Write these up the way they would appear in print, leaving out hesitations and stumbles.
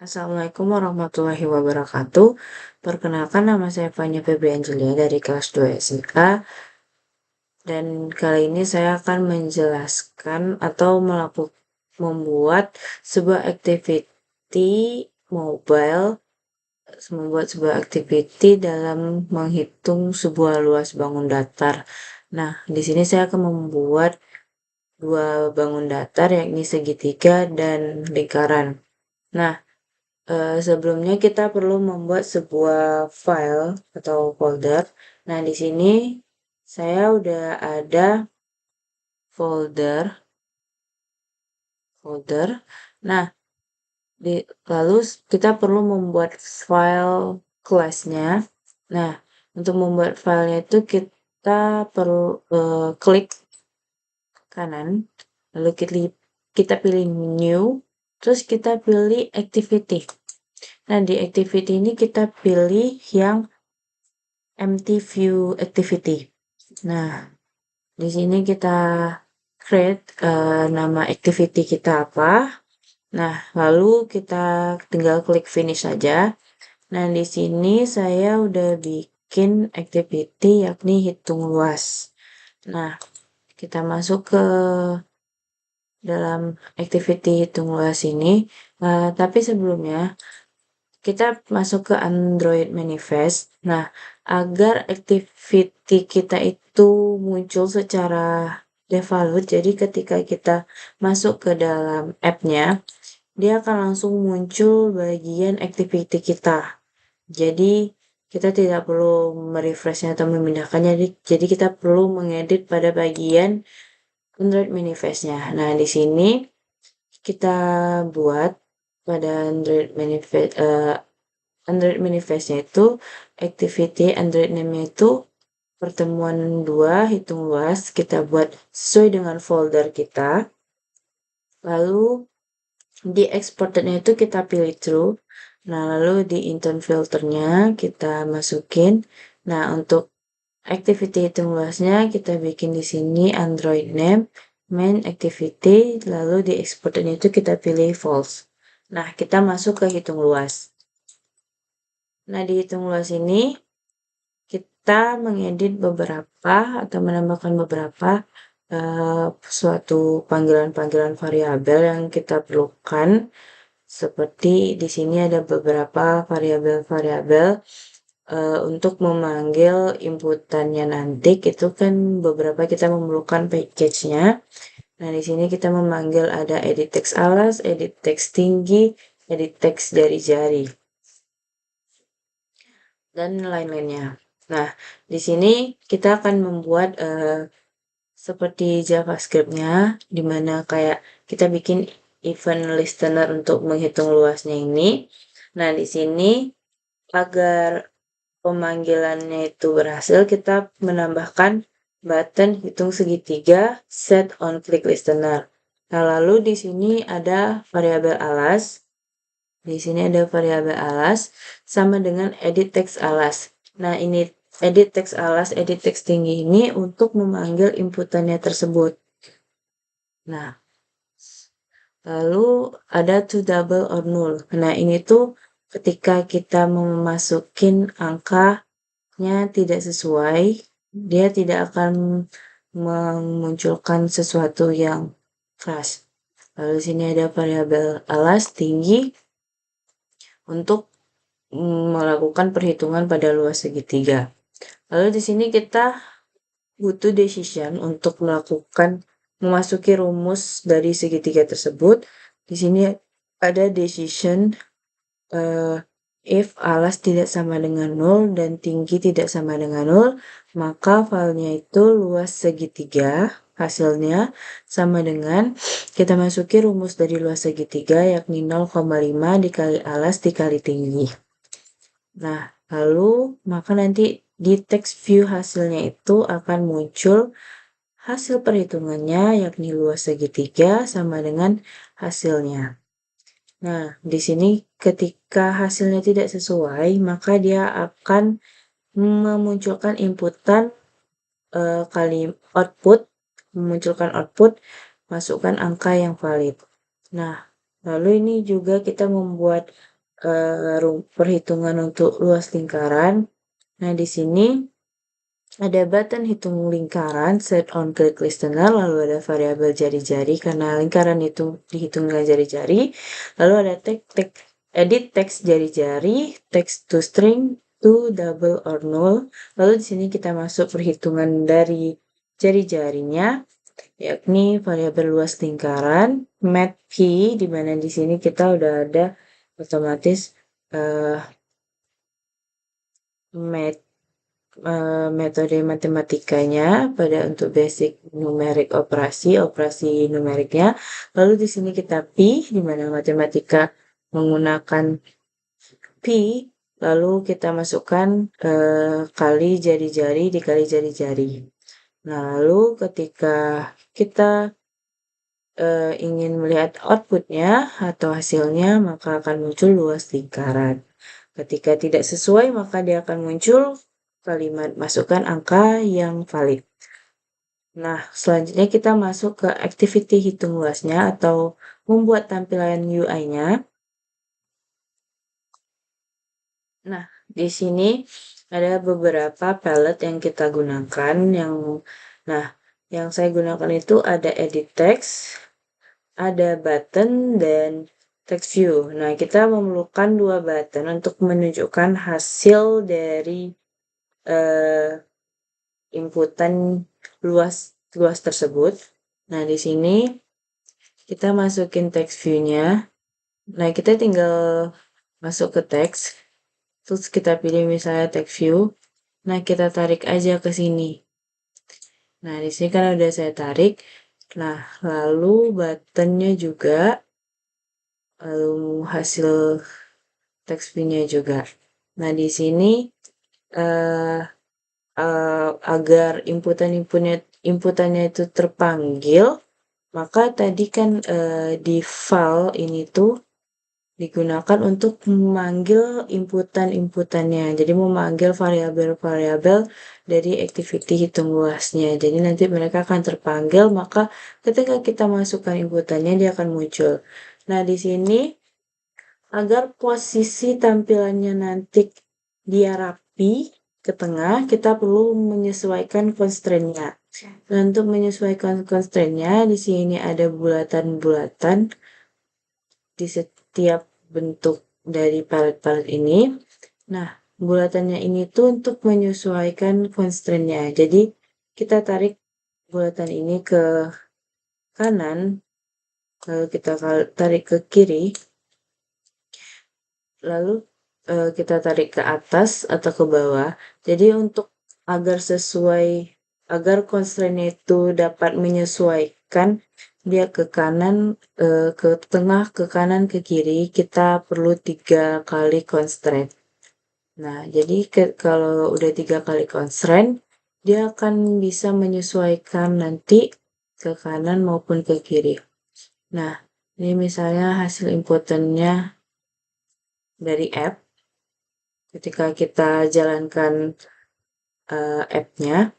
Assalamualaikum warahmatullahi wabarakatuh. Perkenalkan nama saya Fanya Febri Angelia dari kelas 2 SMK dan kali ini saya akan menjelaskan atau membuat sebuah activity mobile, membuat sebuah activity dalam menghitung sebuah luas bangun datar. Nah, di sini saya akan membuat dua bangun datar yakni segitiga dan lingkaran. Nah, sebelumnya kita perlu membuat sebuah file atau folder. Nah, di sini saya udah ada folder. Nah, lalu kita perlu membuat file kelasnya. Nah, untuk membuat filenya itu kita perlu klik kanan, lalu kita pilih new, terus kita pilih activity. Nah, di activity ini kita pilih yang empty view activity. Nah, di sini kita create nama activity kita apa. Nah, lalu kita tinggal klik finish saja. Nah, di sini saya udah bikin activity yakni hitung luas. Nah, kita masuk ke dalam activity hitung luas ini. Tapi sebelumnya kita masuk ke Android Manifest. Nah, agar activity kita itu muncul secara default, jadi ketika kita masuk ke dalam app-nya, dia akan langsung muncul bagian activity kita. Jadi, kita tidak perlu merefreshnya atau memindahkannya, jadi kita perlu mengedit pada bagian Android Manifest-nya. Nah, di sini kita buat pada Android Manifest-nya itu activity Android name-nya itu pertemuan 2 hitung luas, kita buat sesuai dengan folder kita. Lalu di exported-nya itu kita pilih true. Nah, lalu di intern filter-nya kita masukin. Nah, untuk activity hitung luasnya kita bikin di sini Android name main activity, lalu di exported-nya itu kita pilih false. Nah, kita masuk ke hitung luas. Nah, di hitung luas ini kita mengedit beberapa atau menambahkan beberapa suatu panggilan-panggilan variabel yang kita perlukan. Seperti di sini ada beberapa variabel-variabel untuk memanggil inputannya nanti, itu kan beberapa kita memerlukan package-nya. Nah, di sini kita memanggil ada edit text alas, edit text tinggi, edit text dari jari, dan lain-lainnya. Nah, di sini kita akan membuat seperti JavaScript-nya, dimana kayak kita bikin event listener untuk menghitung luasnya ini. Nah, di sini agar pemanggilannya itu berhasil, kita menambahkan button hitung segitiga set on click listener. Nah, lalu di sini ada variabel alas. Di sini ada variabel alas sama dengan edit text alas. Nah, ini edit text alas, edit text tinggi ini untuk memanggil inputannya tersebut. Nah, lalu ada to double or null. Nah, ini tuh ketika kita memasukin angkanya tidak sesuai, dia tidak akan memunculkan sesuatu yang keras. Lalu sini ada variabel alas tinggi untuk melakukan perhitungan pada luas segitiga. Lalu di sini kita butuh decision untuk memasuki rumus dari segitiga tersebut. Di sini ada decision if alas tidak sama dengan 0 dan tinggi tidak sama dengan 0, maka filenya itu luas segitiga hasilnya sama dengan kita masuki rumus dari luas segitiga yakni 0,5 dikali alas dikali tinggi. Nah, lalu maka nanti di text view hasilnya itu akan muncul hasil perhitungannya yakni luas segitiga sama dengan hasilnya. Nah, di sini ketika hasilnya tidak sesuai, maka dia akan memunculkan inputan memunculkan output, masukkan angka yang valid. Nah, lalu ini juga kita membuat perhitungan untuk luas lingkaran. Nah, di sini ada button hitung lingkaran, set on click listener, lalu ada variabel jari-jari karena lingkaran itu dihitung dengan jari-jari. Lalu ada edit text jari-jari, text to string, to double or null. Lalu di sini kita masuk perhitungan dari jari-jarinya, yakni variabel luas lingkaran, mat p, di mana di sini kita udah ada otomatis uh, metode matematikanya pada untuk basic numerik operasi numeriknya. Lalu di sini kita pi, di mana matematika menggunakan pi, lalu kita masukkan kali jari-jari dikali jari-jari. Nah, lalu ketika kita ingin melihat outputnya atau hasilnya, maka akan muncul luas lingkaran. Ketika tidak sesuai, maka dia akan muncul kalimat masukkan angka yang valid. Nah, selanjutnya kita masuk ke activity hitung luasnya atau membuat tampilan UI-nya. Nah, di sini ada beberapa palette yang kita gunakan. Yang saya gunakan itu ada edit text, ada button, dan text view. Nah, kita memerlukan dua button untuk menunjukkan hasil dari inputan luas tersebut. Nah, di sini kita masukin text view-nya. Nah, kita tinggal masuk ke teks, terus kita pilih misalnya text view. Nah, kita tarik aja ke sini. Nah, di sini kan udah saya tarik. Nah, lalu buttonnya juga, lalu hasil text view-nya juga. Nah, di sini agar inputannya itu terpanggil, maka tadi kan di file ini tuh digunakan untuk memanggil inputannya. Jadi memanggil variabel-variabel dari activity hitung luasnya. Jadi nanti mereka akan terpanggil, maka ketika kita masukkan inputannya dia akan muncul. Nah, di sini agar posisi tampilannya nanti dia rapi ke tengah, kita perlu menyesuaikan constraint-nya. Nah, untuk menyesuaikan constraint-nya, di sini ada bulatan-bulatan di setiap bentuk dari palet-palet ini. Nah, bulatannya ini tuh untuk menyesuaikan constraint-nya. Jadi, kita tarik bulatan ini ke kanan, lalu kita tarik ke kiri, lalu kita tarik ke atas atau ke bawah. Jadi untuk agar constraint itu dapat menyesuaikan dia ke kanan, ke tengah, ke kanan, ke kiri, kita perlu 3 kali constraint. Nah, jadi kalau udah 3 kali constraint, dia akan bisa menyesuaikan nanti ke kanan maupun ke kiri. Nah, ini misalnya hasil inputannya dari app. Ketika kita jalankan app-nya.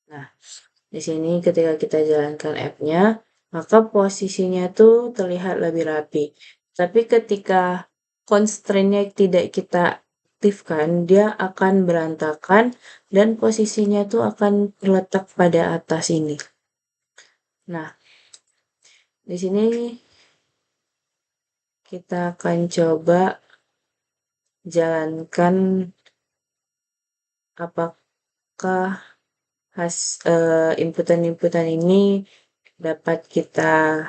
Nah, di sini ketika kita jalankan app-nya, maka posisinya tuh terlihat lebih rapi. Tapi ketika constraint-nya tidak kita aktifkan, dia akan berantakan dan posisinya tuh akan terletak pada atas ini. Nah, di sini kita akan coba jalankan apakah inputan-inputan ini dapat kita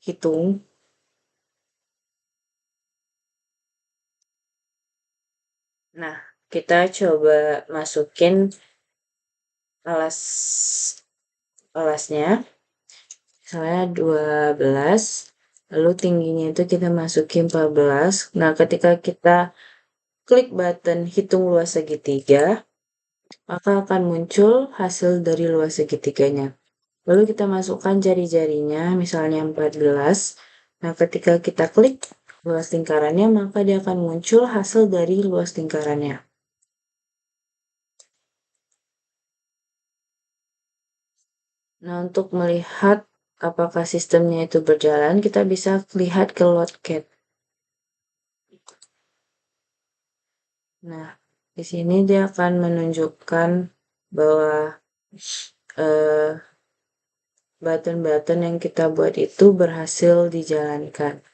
hitung. Nah, kita coba masukin alasnya, misalnya 12, lalu tingginya itu kita masukin 14. Nah, ketika kita klik button hitung luas segitiga, maka akan muncul hasil dari luas segitiganya. Lalu kita masukkan jari-jarinya, misalnya 14. Nah, ketika kita klik luas lingkarannya, maka dia akan muncul hasil dari luas lingkarannya. Nah, untuk melihat apakah sistemnya itu berjalan, kita bisa lihat ke Loadcat. Nah, di sini dia akan menunjukkan bahwa eh, button-button yang kita buat itu berhasil dijalankan.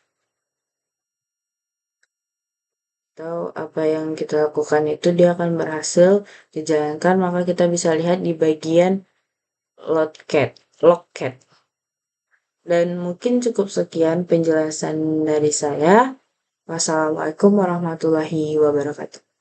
Atau apa yang kita lakukan itu dia akan berhasil dijalankan, maka kita bisa lihat di bagian Logcat. Dan mungkin cukup sekian penjelasan dari saya. Wassalamualaikum warahmatullahi wabarakatuh.